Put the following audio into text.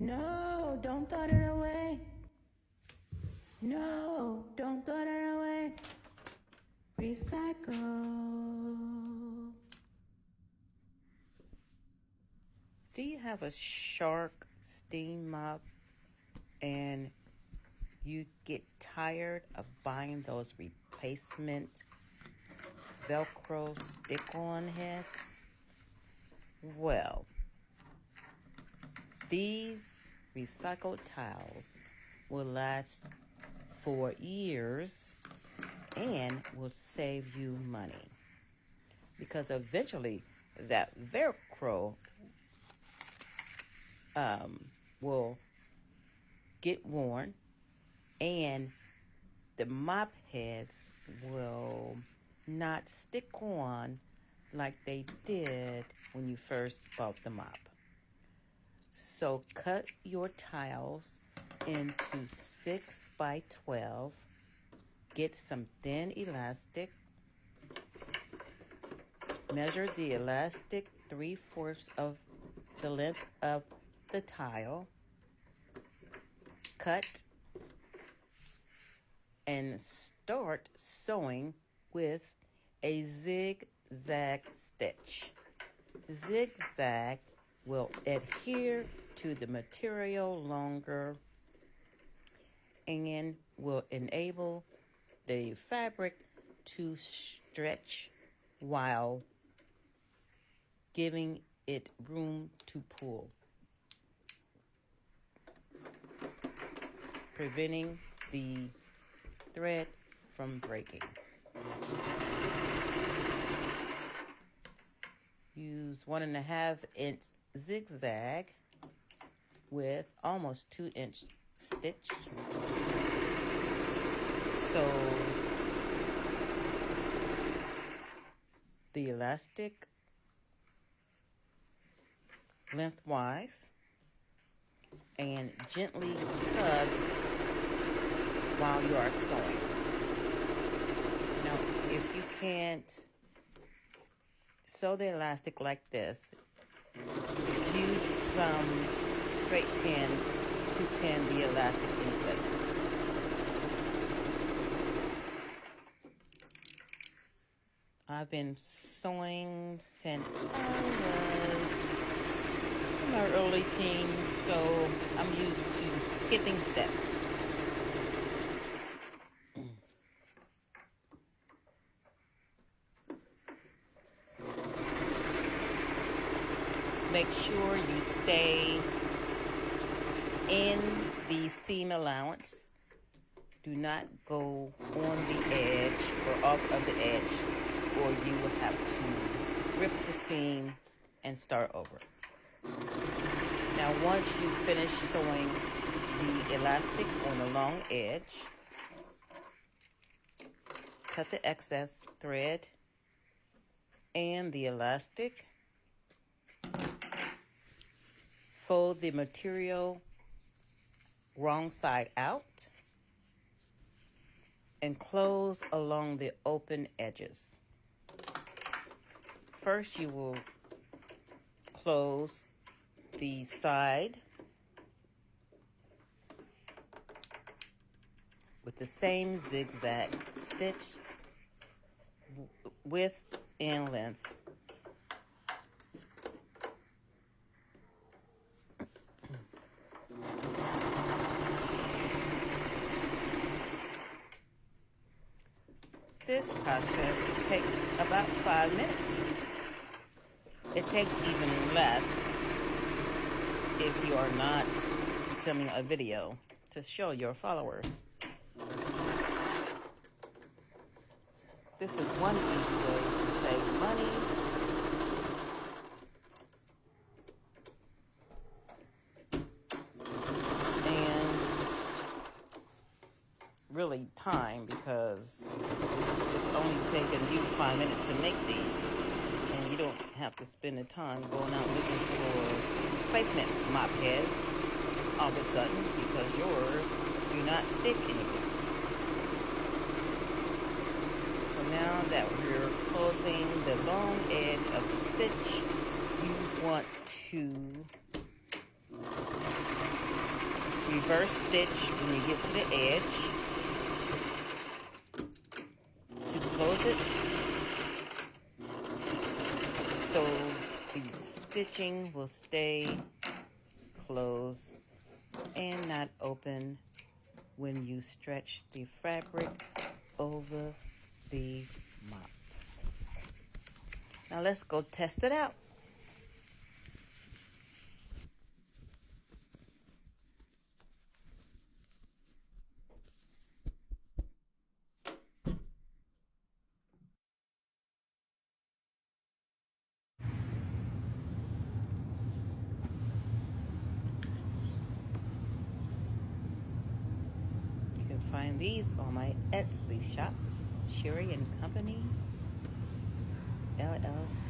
No, don't throw it away. No, don't throw it away. Recycle. Do you have a shark steam mop and you get tired of buying those replacement velcro stick-on heads? Well, these recycled tiles will last for years and will save you money, because eventually that velcro will get worn and the mop heads will not stick on like they did when you first bought the mop. So cut your tiles into 6 by 12. Get some thin elastic. Measure the elastic 3/4 of the length of the tile. Cut and start sewing with a zigzag stitch. Zigzag will adhere to the material longer and will enable the fabric to stretch while giving it room to pull, preventing the thread from breaking. Use 1.5 inch zigzag with almost 2-inch stitch. So the elastic lengthwise and gently tug while you are sewing. Now, if you can't sew the elastic like this, use some straight pins to pin the elastic in place. I've been sewing since I was in my early teens, so I'm used to skipping steps. Make sure you stay in the seam allowance. Do not go on the edge or off of the edge, or you will have to rip the seam and start over. Now, once you finish sewing the elastic on the long edge, cut the excess thread and the elastic. Fold the material wrong side out and close along the open edges. First, you will close the side with the same zigzag stitch width and length. This process takes about 5 minutes. It takes even less if you are not filming a video to show your followers. This is one easy way to save money and really time, because it's only taken you 5 minutes to make these, and you don't have to spend the time going out looking for replacement mop heads all of a sudden, because yours do not stick anymore. So now that we're closing the long edge of the stitch, you want to reverse stitch when you get to the edge to close it, so the stitching will stay closed and not open when you stretch the fabric over the mop. Now let's go test it out. You can find these on my Etsy shop, Sherry and Company, LLC.